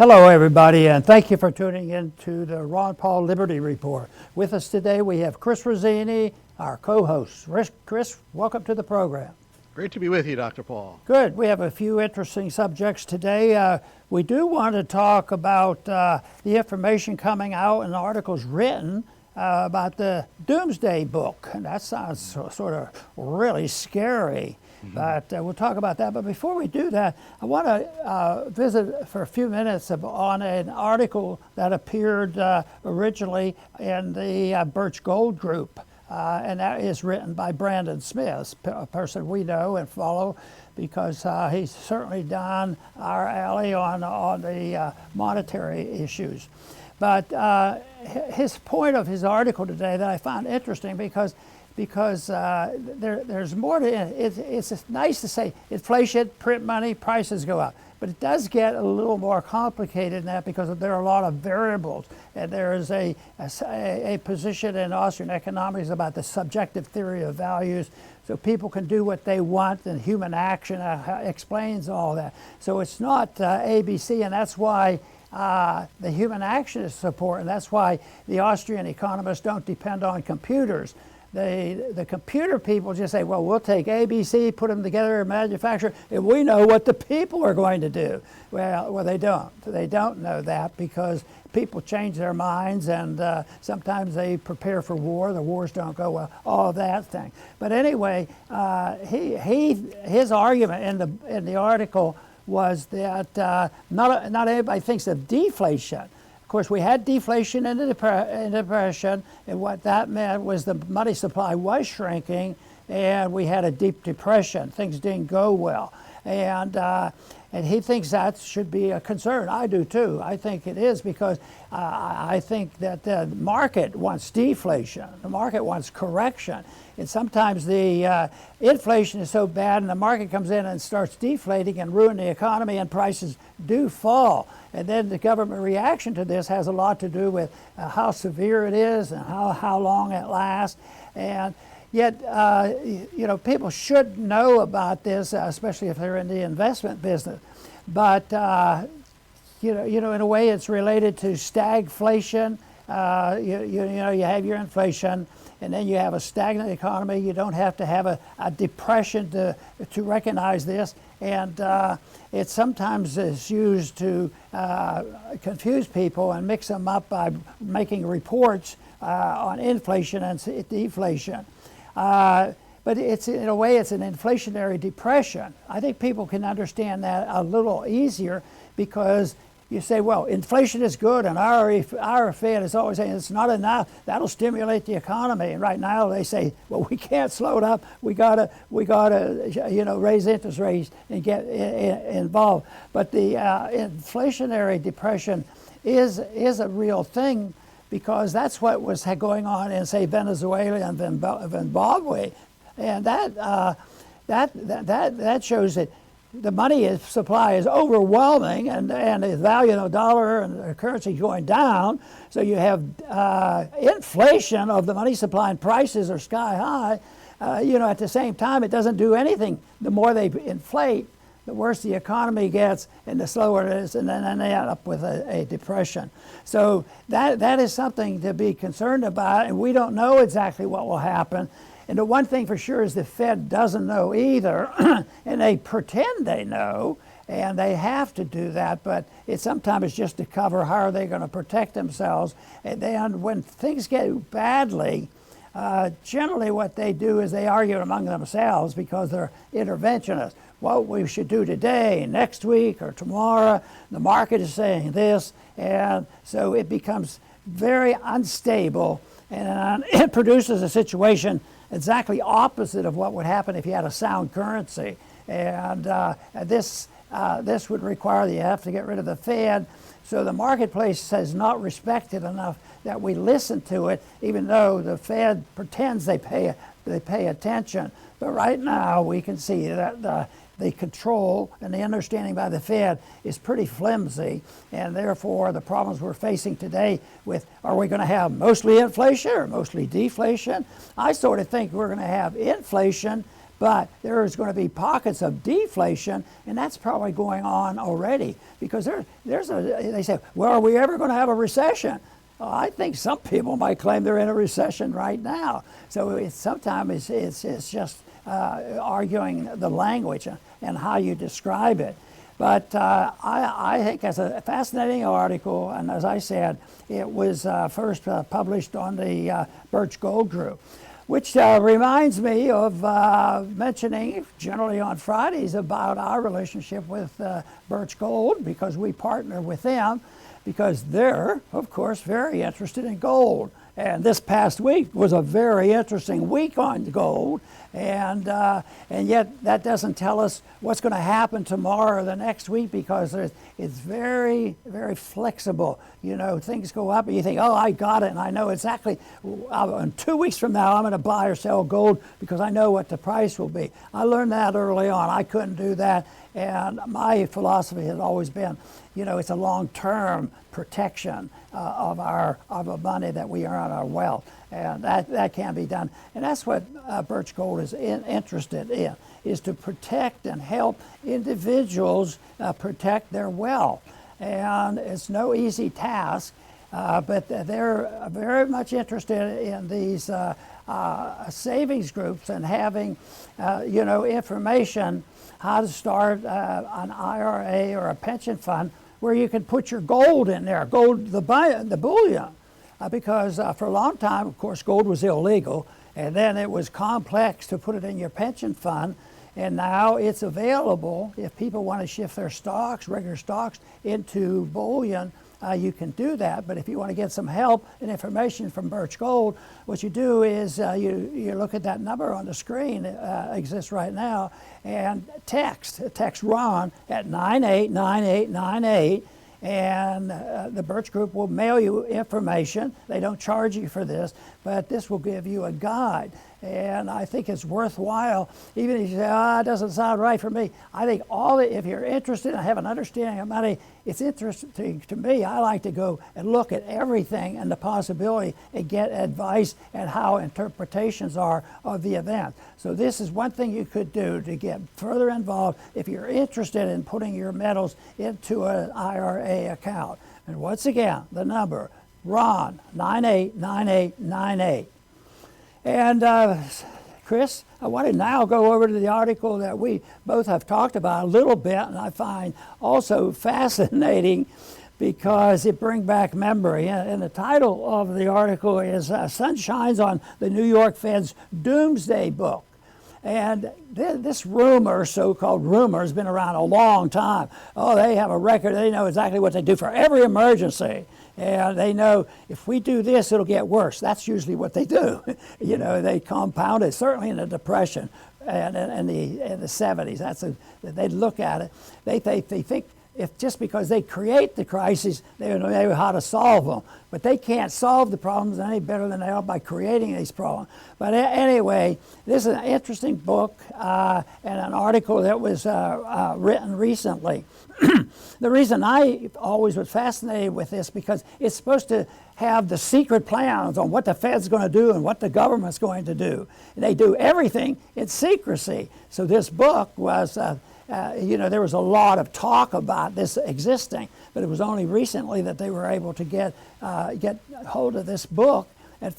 Hello, everybody, and thank you for tuning in to the Ron Paul Liberty Report. With us today, we have Chris Rossini, our co-host. Chris, welcome to the program. Great to be with you, Dr. Paul. Good. We have a few interesting subjects today. We do want to talk about the information coming out and articles written about the Doomsday Book. And that sounds sort of really scary. But we'll talk about that. But before we do that, I want to visit for a few minutes on an article that appeared originally in the Birch Gold Group. And that is written by Brandon Smith, a person we know and follow because he's certainly down our alley on the monetary issues. But his point of his article today that I found interesting because there's more to it. It's nice to say inflation, print money, prices go up. But it does get a little more complicated than that because there are a lot of variables. And there is a position in Austrian economics about the subjective theory of values. So people can do what they want, and human action explains all that. So it's not ABC, and that's why the human action is important. That's why the Austrian economists don't depend on computers. The computer people just say, well, we'll take ABC, put them together and manufacture, and we know what the people are going to do. Well, they don't. They don't know that because people change their minds, and sometimes they prepare for war. The wars don't go well, all of that thing. But anyway, his argument in the article was that not everybody thinks of deflation. Of course, we had deflation in the Depression, and what that meant was the money supply was shrinking, and we had a deep depression. Things didn't go well, and he thinks that should be a concern. I do too. I think it is because I think that the market wants deflation. The market wants correction, and sometimes the inflation is so bad, and the market comes in and starts deflating and ruin the economy, and prices do fall. And then the government reaction to this has a lot to do with how severe it is and how long it lasts. And yet, people should know about this, especially if they're in the investment business. But, in a way, it's related to stagflation. You have your inflation, and then you have a stagnant economy. You don't have to have a depression to recognize this. And it sometimes is used to confuse people and mix them up by making reports on inflation and deflation. But it's, in a way, it's an inflationary depression. I think people can understand that a little easier because you say, well, inflation is good, and our Fed is always saying it's not enough. That'll stimulate the economy. And right now they say, well, we can't slow it up. We gotta, raise interest rates and get involved. But the inflationary depression is a real thing because that's what was going on in, say, Venezuela and Zimbabwe, and that shows that the money supply is overwhelming, and the value of the dollar and the currency going down. So you have inflation of the money supply, and prices are sky high. At the same time, it doesn't do anything. The more they inflate, the worse the economy gets, and the slower it is, and then they end up with a depression. So that is something to be concerned about, and we don't know exactly what will happen. And the one thing for sure is the Fed doesn't know either, and they pretend they know, and they have to do that, but sometimes it's just to cover how are they going to protect themselves. And then when things get badly, generally what they do is they argue among themselves because they're interventionists. What we should do today, next week, or tomorrow, the market is saying this, and so it becomes very unstable, and it produces a situation exactly opposite of what would happen if you had a sound currency. And this would require that you have to get rid of the Fed. So the marketplace has not respected enough that we listen to it, even though the Fed pretends they pay attention. But right now we can see that the control and the understanding by the Fed is pretty flimsy, and therefore the problems we're facing today with, are we going to have mostly inflation or mostly deflation? I sort of think we're going to have inflation, But there's going to be pockets of deflation, and that's probably going on already, because they say, well, are we ever going to have a recession? Well, I think some people might claim they're in a recession right now. So sometimes it's just arguing the language and how you describe it. But I think it's a fascinating article, and as I said, it was first published on the Birch Gold Group, which reminds me of mentioning generally on Fridays about our relationship with Birch Gold, because we partner with them, because they're, of course, very interested in gold. And this past week was a very interesting week on gold, and yet that doesn't tell us what's going to happen tomorrow or the next week, because it's very, very flexible. You know, things go up and you think, oh, I got it, and I know exactly, in 2 weeks from now I'm going to buy or sell gold because I know what the price will be. I learned that early on. I couldn't do that, and my philosophy has always been, you know, it's a long-term protection of the money that we earn, our wealth, and that can be done. And that's what Birch Gold is interested in, is to protect and help individuals protect their wealth. And it's no easy task, but they're very much interested in these savings groups and having, you know, information how to start an IRA or a pension fund where you can put your gold in there, the bullion. Because for a long time, of course, gold was illegal, and then it was complex to put it in your pension fund, and now it's available. If people want to shift their stocks, regular stocks, into bullion, you can do that. But if you want to get some help and information from Birch Gold, what you do is you look at that number on the screen, exists right now, and text Ron at 989898, and the Birch Group will mail you information. They don't charge you for this, but this will give you a guide. And I think it's worthwhile, even if you say, it doesn't sound right for me. I think if you're interested and have an understanding of money, it's interesting to me. I like to go and look at everything and the possibility and get advice and how interpretations are of the event. So this is one thing you could do to get further involved if you're interested in putting your metals into an IRA account. And once again, the number, Ron, 989898. And Chris, I want to now go over to the article that we both have talked about a little bit, and I find also fascinating because it brings back memory. And the title of the article is Sun Shines on the New York Fed's Doomsday Book. And this rumor, so-called rumor, has been around a long time. Oh, they have a record. They know exactly what they do for every emergency. And they know if we do this, it'll get worse. That's usually what they do. You know, they compound it, certainly in the Depression and in the 70s. They look at it. They think if just because they create the crises, they know how to solve them. But they can't solve the problems any better than they are by creating these problems. But anyway, this is an interesting book and an article that was written recently. The reason I always was fascinated with this, because it's supposed to have the secret plans on what the Fed's going to do and what the government's going to do. And they do everything in secrecy. So this book was, you know, there was a lot of talk about this existing, but it was only recently that they were able to get hold of this book and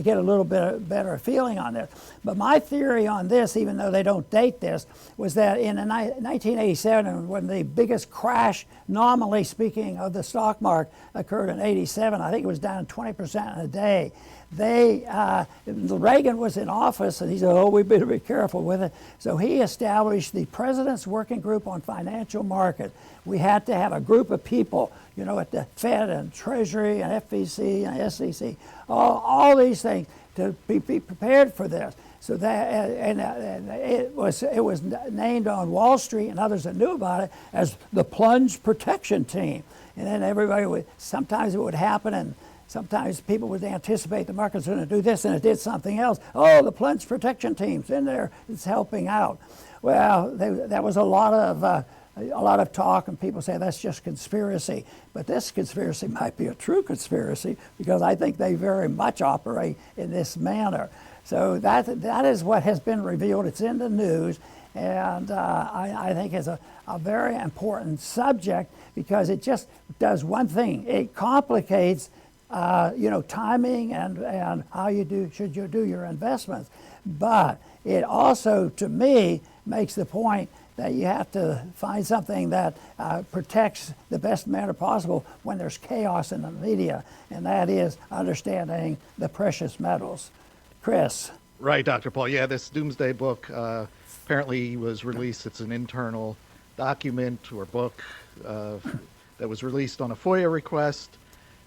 get a little bit better feeling on this. But my theory on this, even though they don't date this, was that in 1987, when the biggest crash, nominally speaking, of the stock market occurred in '87, I think it was down 20% in a day. Reagan was in office, and he said, we better be careful with it. So he established the President's Working Group on Financial Market. We had to have a group of people, you know, at the Fed and Treasury and FEC and SEC, all these things, to be prepared for this. So that it was named on Wall Street and others that knew about it as the Plunge Protection Team. And then everybody sometimes it would happen, and sometimes people would anticipate the market's going to do this, and it did something else. Oh, the Plunge Protection Team's in there, it's helping out. Well, that was a lot of talk, and people say that's just conspiracy. But this conspiracy might be a true conspiracy, because I think they very much operate in this manner. So that is what has been revealed. It's in the news, and I think it's a very important subject because it just does one thing. It complicates timing and how should you do your investments. But it also, to me, makes the point that you have to find something that protects the best manner possible when there's chaos in the media, and that is understanding the precious metals. Chris. Right, Dr. Paul. Yeah, this Doomsday Book apparently was released. It's an internal document or book that was released on a FOIA request.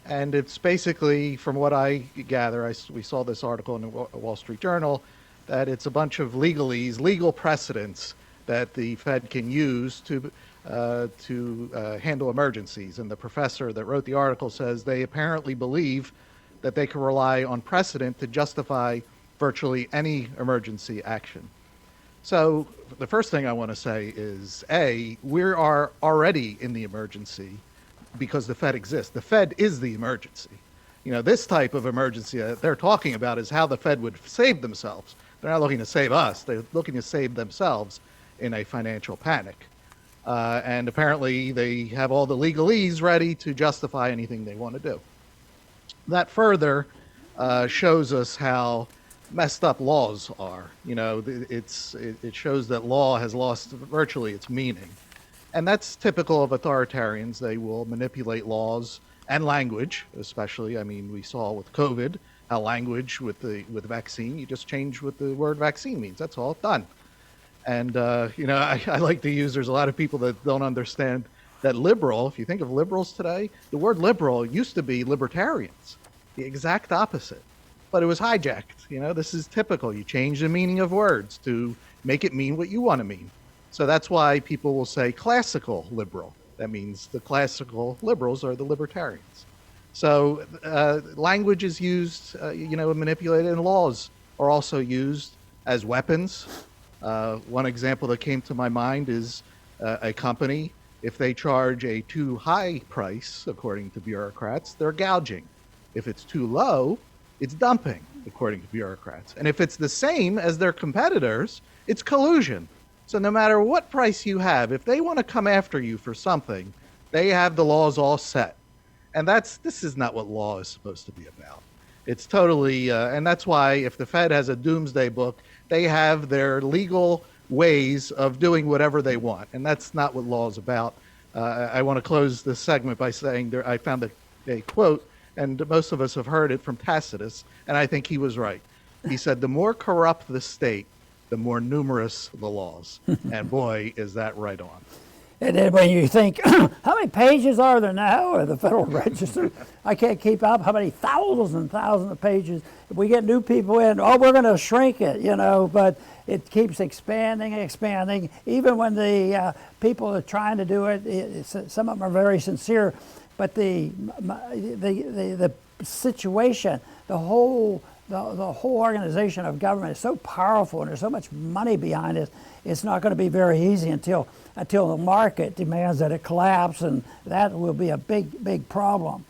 And it's basically, from what I gather, we saw this article in the Wall Street Journal, that it's a bunch of legalese, legal precedents that the Fed can use to handle emergencies. And the professor that wrote the article says they apparently believe that they can rely on precedent to justify virtually any emergency action. So the first thing I want to say is, A, we are already in the emergency because the Fed exists. The Fed is the emergency. This type of emergency that they're talking about is how the Fed would save themselves. They're not looking to save us. They're looking to save themselves in a financial panic. And apparently they have all the legalese ready to justify anything they want to do. That further shows us how messed up laws are. It shows that law has lost virtually its meaning. And that's typical of authoritarians. They will manipulate laws and language, especially. I mean, we saw with COVID how language with vaccine, you just change what the word vaccine means. That's all, done. And, I like to use, there's a lot of people that don't understand that liberal, if you think of liberals today, the word liberal used to be libertarians, the exact opposite. But it was hijacked. This is typical. You change the meaning of words to make it mean what you want to mean. So that's why people will say classical liberal. That means the classical liberals are the libertarians. So language is used, manipulated, and laws are also used as weapons. One example that came to my mind is a company, if they charge a too high price, according to bureaucrats, they're gouging. If it's too low, it's dumping, according to bureaucrats. And if it's the same as their competitors, it's collusion. So no matter what price you have, if they want to come after you for something, they have the laws all set. And this is not what law is supposed to be about. It's totally, and that's why if the Fed has a doomsday book, they have their legal ways of doing whatever they want. And that's not what law is about. I want to close this segment by saying I found a quote, and most of us have heard it from Tacitus, and I think he was right. He said, "The more corrupt the state, the more numerous the laws." And boy, is that right on. And then when you think, how many pages are there now of the Federal Register? I can't keep up. How many thousands and thousands of pages? If we get new people in, we're going to shrink it, but it keeps expanding. Even when the people are trying to do it, some of them are very sincere, but the situation, the whole organization of government is so powerful and there's so much money behind it, it's not going to be very easy until the market demands that it collapse, and that will be a big problem.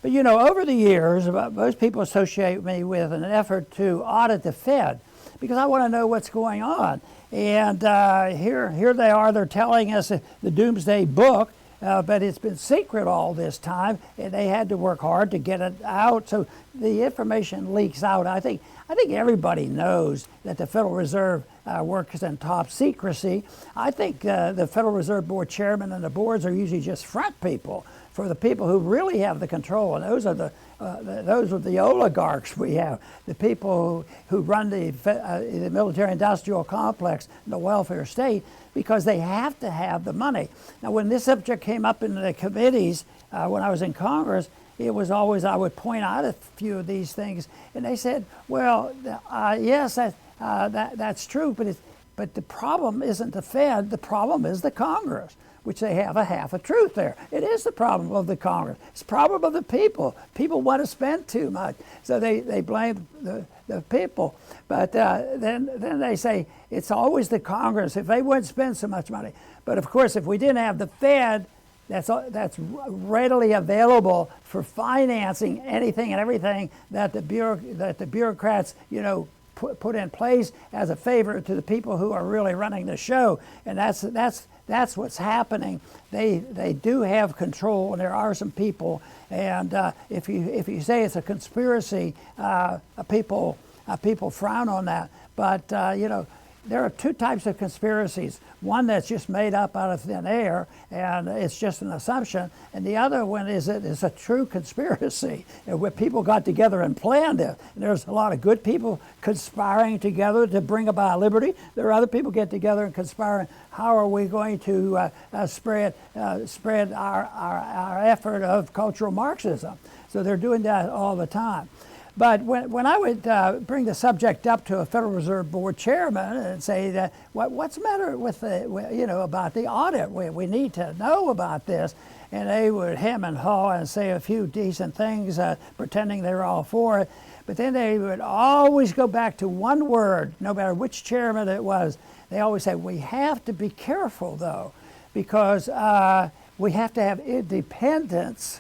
But over the years, most people associate me with an effort to audit the Fed because I want to know what's going on. And here they are, they're telling us the Doomsday Book, but it's been secret all this time, and they had to work hard to get it out. So the information leaks out. I think everybody knows that the Federal Reserve works in top secrecy. I think the Federal Reserve Board chairman and the boards are usually just front people for the people who really have the control, and those are the oligarchs we have, the people who run the military-industrial complex, the welfare state, because they have to have the money. Now, when this subject came up in the committees when I was in Congress, it was always, I would point out a few of these things, and they said, well, yes, that's true, but the problem isn't the Fed, the problem is the Congress, which they have a half a truth there. It is the problem of the Congress. It's the problem of the people. People want to spend too much, so they blame the people. But then they say it's always the Congress if they wouldn't spend so much money. But of course, if we didn't have the Fed, that's readily available for financing anything and everything that the bureaucrats put in place as a favor to the people who are really running the show, and that's what's happening. They do have control, and there are some people. And if you say it's a conspiracy, people frown on that. But there are two types of conspiracies. One that's just made up out of thin air, and it's just an assumption. And the other one is a true conspiracy, where people got together and planned it. And there's a lot of good people conspiring together to bring about liberty. There are other people get together and conspiring. How are we going to spread our effort of cultural Marxism? So they're doing that all the time. But when I would bring the subject up to a Federal Reserve Board chairman and say that what's the matter with about the audit? We need to know about this, and they would hem and haw and say a few decent things, pretending they were all for it. But then they would always go back to one word, no matter which chairman it was. They always say, we have to be careful though, because we have to have independence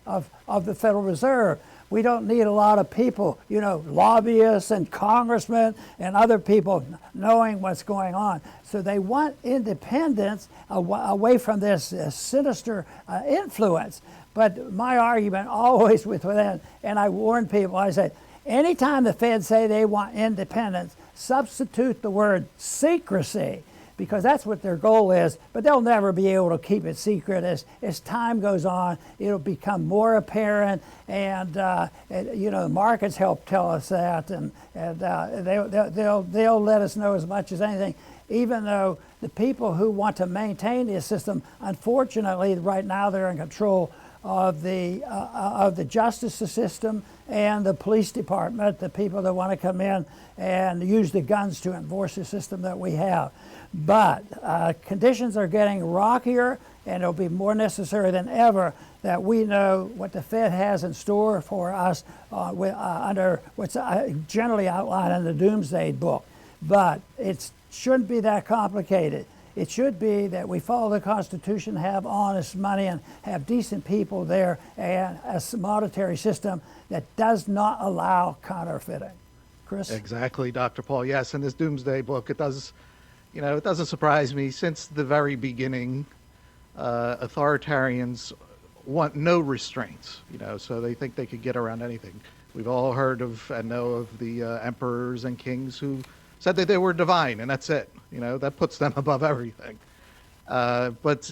of the Federal Reserve. We don't need a lot of people, lobbyists and congressmen and other people knowing what's going on. So they want independence away from this sinister influence. But my argument always within, and I warn people, I say, anytime the Feds say they want independence, substitute the word secrecy, because that's what their goal is, but they'll never be able to keep it secret. As time goes on, it'll become more apparent, and the markets help tell us that, and they'll let us know as much as anything, even though the people who want to maintain this system, unfortunately, right now they're in control of the justice system and the police department, the people that want to come in and use the guns to enforce the system that we have. But conditions are getting rockier, and it'll be more necessary than ever that we know what the Fed has in store for us under what's generally outlined in the Doomsday Book. But it shouldn't be that complicated. It should be that we follow the Constitution, have honest money, and have decent people there, and a monetary system that does not allow counterfeiting. Chris? Exactly, Dr. Paul. Yes, in this Doomsday Book, it doesn't surprise me. Since the very beginning, authoritarians want no restraints, so they think they could get around anything. We've all heard of and know of the emperors and kings who said that they were divine, and that's it. That puts them above everything. But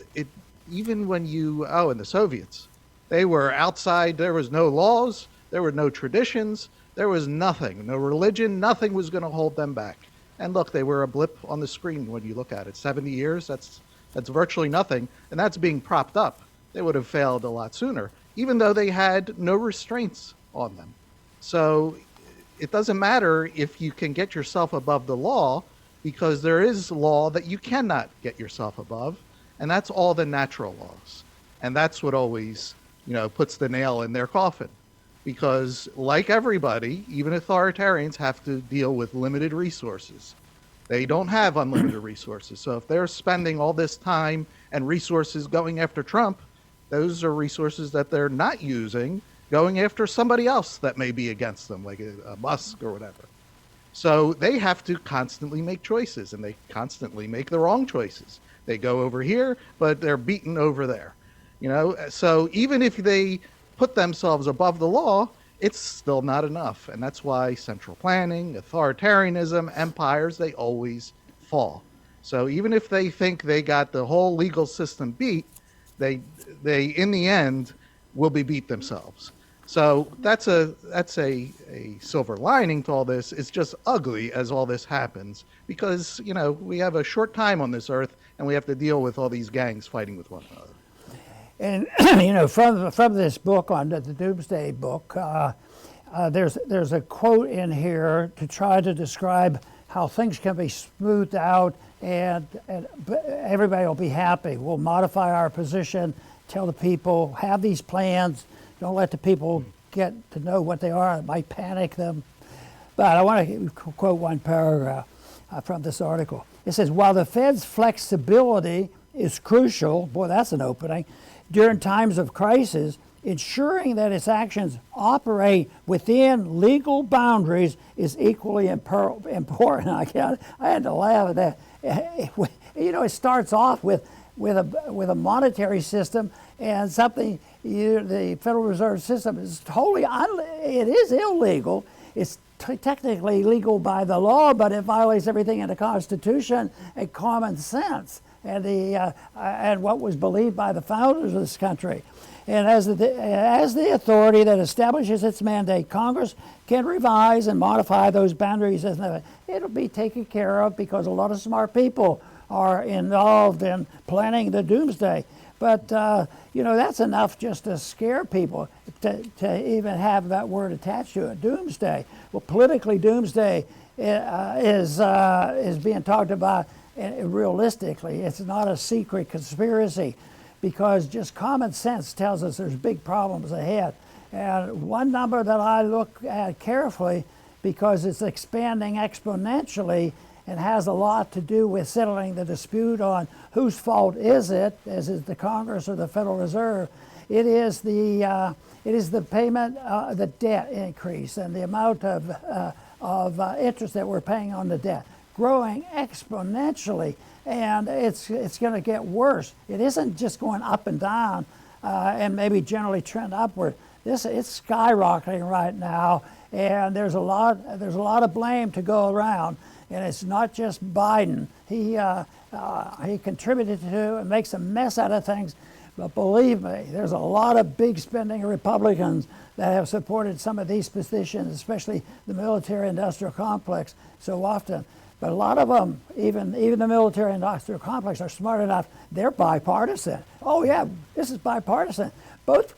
even when and the Soviets, they were outside. There was no laws. There were no traditions. There was nothing, no religion. Nothing was going to hold them back. And look, they were a blip on the screen when you look at it. 70 years, that's virtually nothing, and that's being propped up. They would have failed a lot sooner, even though they had no restraints on them. So it doesn't matter if you can get yourself above the law, because there is law that you cannot get yourself above, and that's all the natural laws. And that's what always, puts the nail in their coffin. Because like everybody, even authoritarians have to deal with limited resources. They don't have unlimited resources. So if they're spending all this time and resources going after Trump, those are resources that they're not using going after somebody else that may be against them, like a Musk or whatever. So they have to constantly make choices, and they constantly make the wrong choices. They go over here, but they're beaten over there. So even if they put themselves above the law, it's still not enough. And that's why central planning, authoritarianism, empires, they always fall. So even if they think they got the whole legal system beat, they in the end will be beat themselves. So that's a silver lining to all this. It's just ugly as all this happens, because we have a short time on this earth, and we have to deal with all these gangs fighting with one another. And from this book, on the Doomsday Book, there's a quote in here to try to describe how things can be smoothed out, and everybody will be happy. We'll modify our position, tell the people, have these plans. Don't let the people get to know what they are. It might panic them. But I want to quote one paragraph from this article. It says, while the Fed's flexibility is crucial, boy, that's an opening, during times of crisis, ensuring that its actions operate within legal boundaries is equally important. I had to laugh at that. You know, it starts off with a monetary system and something. The Federal Reserve System is totally it is illegal. It's technically legal by the law, but it violates everything in the Constitution and common sense and what was believed by the founders of this country. And as the authority that establishes its mandate, Congress can revise and modify those boundaries. It'll be taken care of because a lot of smart people are involved in planning the doomsday. But, you know, that's enough just to scare people to even have that word attached to it, doomsday. Well, politically, doomsday is being talked about realistically. It's not a secret conspiracy because just common sense tells us there's big problems ahead. And one number that I look at carefully because it's expanding exponentially and has a lot to do with settling the dispute on whose fault is it, is it the Congress or the Federal Reserve. It is the payment, the debt increase and the amount of interest that we're paying on the debt, growing exponentially, and it's going to get worse. It isn't just going up and down and maybe generally trend upward. It's skyrocketing right now, and there's a lot of blame to go around. And it's not just Biden. He contributed to and makes a mess out of things. But believe me, there's a lot of big spending Republicans that have supported some of these positions, especially the military-industrial complex, so often. But a lot of them, even the military-industrial complex, are smart enough. They're bipartisan. Oh yeah, this is bipartisan. Both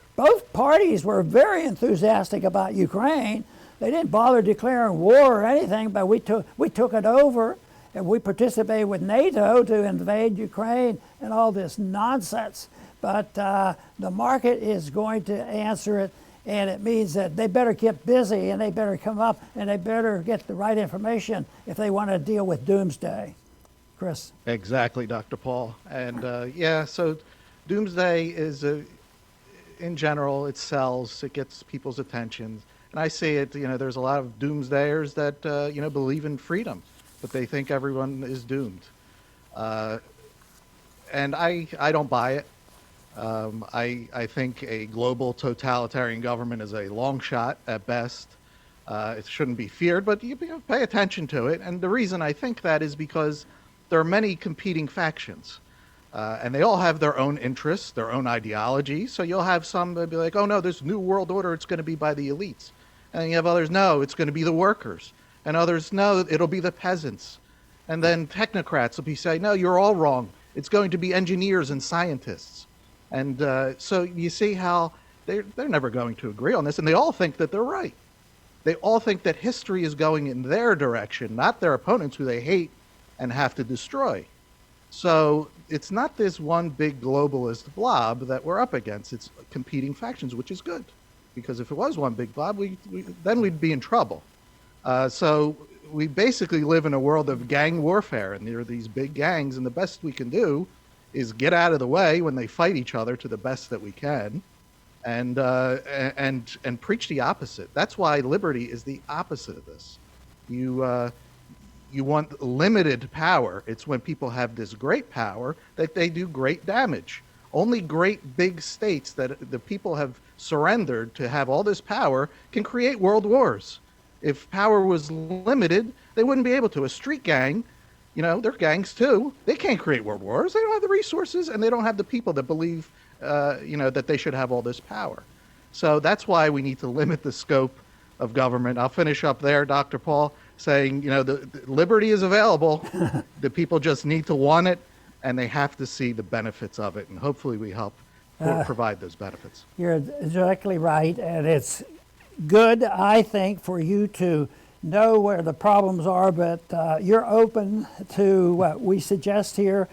parties were very enthusiastic about Ukraine. They didn't bother declaring war or anything, but we took it over, and we participated with NATO to invade Ukraine and all this nonsense. But the market is going to answer it, and it means that they better get busy, and they better come up, and they better get the right information if they want to deal with doomsday. Chris? Exactly, Dr. Paul. And yeah, so doomsday is, in general, it sells, it gets people's attention. And I see it, you know, there's a lot of doomsdayers that, you know, believe in freedom, but they think everyone is doomed. And I don't buy it. I think a global totalitarian government is a long shot at best. It shouldn't be feared, but you pay attention to it. And the reason I think that is because there are many competing factions. And they all have their own interests, their own ideology. So you'll have some that be like, oh no, this new world order, it's going to be by the elites. And you have others, no, it's going to be the workers. And others, no, it'll be the peasants. And then technocrats will be saying, no, you're all wrong. It's going to be engineers and scientists. And so you see how they're never going to agree on this. And they all think that they're right. They all think that history is going in their direction, not their opponents who they hate and have to destroy. So it's not this one big globalist blob that we're up against. It's competing factions, which is good. Because if it was one big blob, then we'd be in trouble. So we basically live in a world of gang warfare, and there are these big gangs, and the best we can do is get out of the way when they fight each other to the best that we can, and preach the opposite. That's why liberty is the opposite of this. You want limited power. It's when people have this great power that they do great damage. Only great big states that the people have surrendered to have all this power can create world wars. If power was limited, they wouldn't be able to. A street gang, you know, they're gangs too. They can't create world wars. They don't have the resources, and they don't have the people that believe, you know, that they should have all this power. So that's why we need to limit the scope of government. I'll finish up there, Dr. Paul, saying, you know, the liberty is available. The people just need to want it, and they have to see the benefits of it, and hopefully we help provide those benefits. You're exactly right, and it's good, I think, for you to know where the problems are, but you're open to what we suggest here,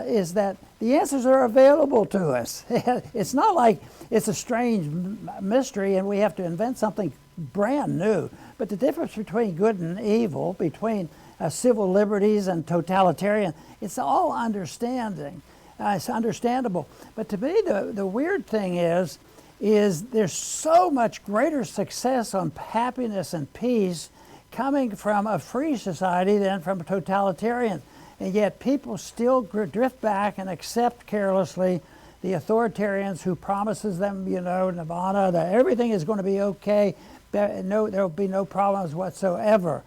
is that the answers are available to us. It's not like it's a strange mystery and we have to invent something brand new, but the difference between good and evil, between civil liberties and totalitarian, it's all understanding. It's understandable. But to me, the weird thing is is there's so much greater success on happiness and peace coming from a free society than from a totalitarian. And yet people still drift back and accept carelessly the authoritarians who promises them, nirvana, that everything is going to be okay, there will be no problems whatsoever.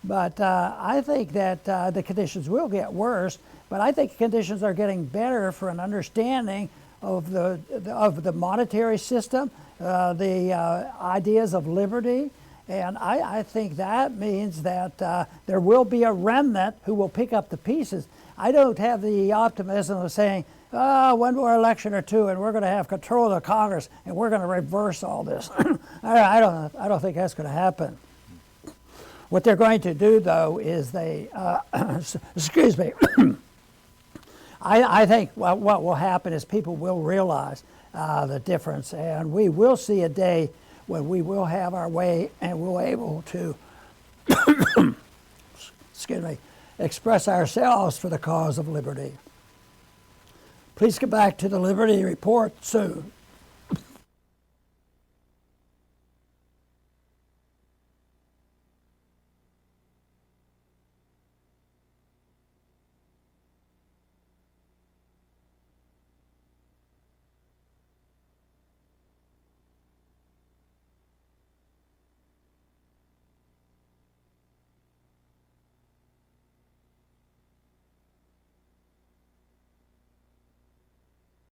But I think that the conditions will get worse, but I think conditions are getting better for an understanding of the monetary system, the ideas of liberty, and I think that means that there will be a remnant who will pick up the pieces. I don't have the optimism of saying, one more election or two and we're going to have control of the Congress and we're going to reverse all this. I don't think that's going to happen. What they're going to do, though, is excuse me, I think what will happen is people will realize the difference, and we will see a day when we will have our way and we'll be able to excuse me, express ourselves for the cause of liberty. Please come back to the Liberty Report soon.